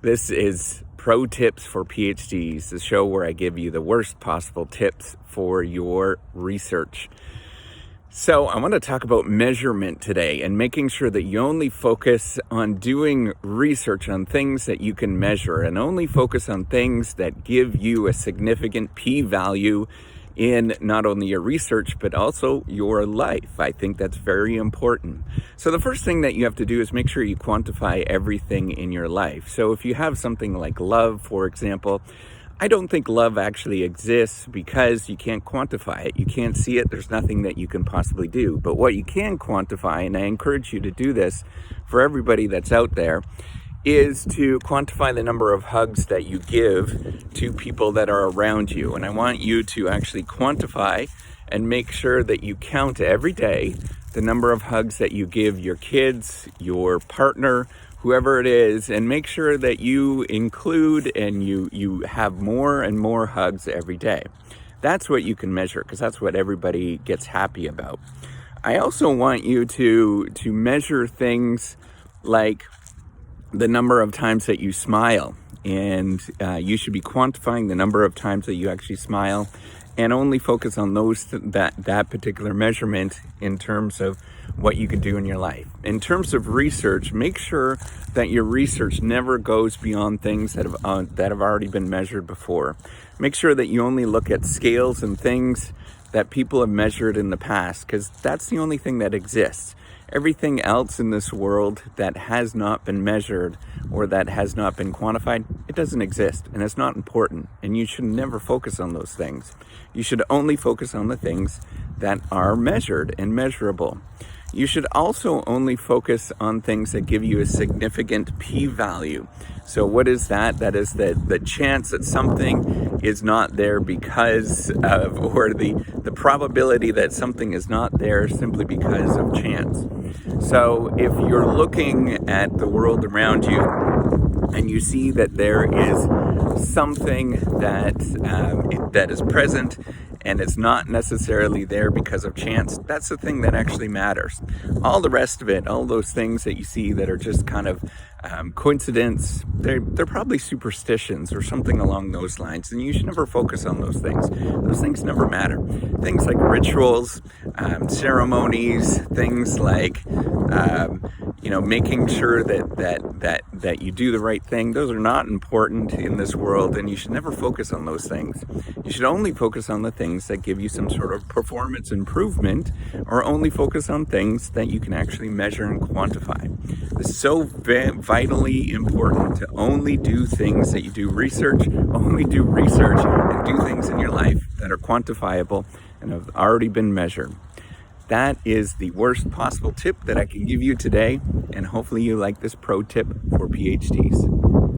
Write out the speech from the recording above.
This is Pro Tips for PhDs, the show where I give you the worst possible tips for your research. So I want to talk about measurement today and making sure that you only focus on doing research on things that you can measure and only focus on things that give you a significant p-value in not only your research, but also your life. I think that's very important. So the first thing that you have to do is make sure you quantify everything in your life. So if you have something like love, for example, I don't think love actually exists because you can't quantify it. You can't see it. There's nothing that you can possibly do. But what you can quantify, and I encourage you to do this for everybody that's out there, is to quantify the number of hugs that you give to people that are around you. And I want you to actually quantify and make sure that you count every day the number of hugs that you give your kids, your partner, whoever it is, and make sure that you include and you have more and more hugs every day. That's what you can measure, because that's what everybody gets happy about. I also want you to measure things like the number of times that you smile, and you should be quantifying the number of times that you actually smile and only focus on those that particular measurement in terms of what you can do in your life. In terms of research, make sure that your research never goes beyond things that have already been measured before. Make sure that you only look at scales and things that people have measured in the past, because that's the only thing that exists. Everything else in this world that has not been measured or that has not been quantified, it doesn't exist, and it's not important, and you should never focus on those things. You should only focus on the things that are measured and measurable. You should also only focus on things that give you a significant p-value. So what is that? That is the chance that something is not there because of, or the probability that something is not there simply because of chance. So if you're looking at the world around you and you see that there is something that is present and it's not necessarily there because of chance, that's the thing that actually matters. All the rest of it, all those things that you see that are just kind of coincidence, they're probably superstitions or something along those lines, and you should never focus on those things. Those things never matter. Things like rituals, ceremonies, things like making sure that you do the right thing, those are not important in this world, and you should never focus on those things. You should only focus on the things that give you some sort of performance improvement, or only focus on things that you can actually measure and quantify. It's so vitally important to only do things that you do research, only do research and do things in your life that are quantifiable and have already been measured. That is the worst possible tip that I can give you today, and hopefully you like this pro tip for PhDs.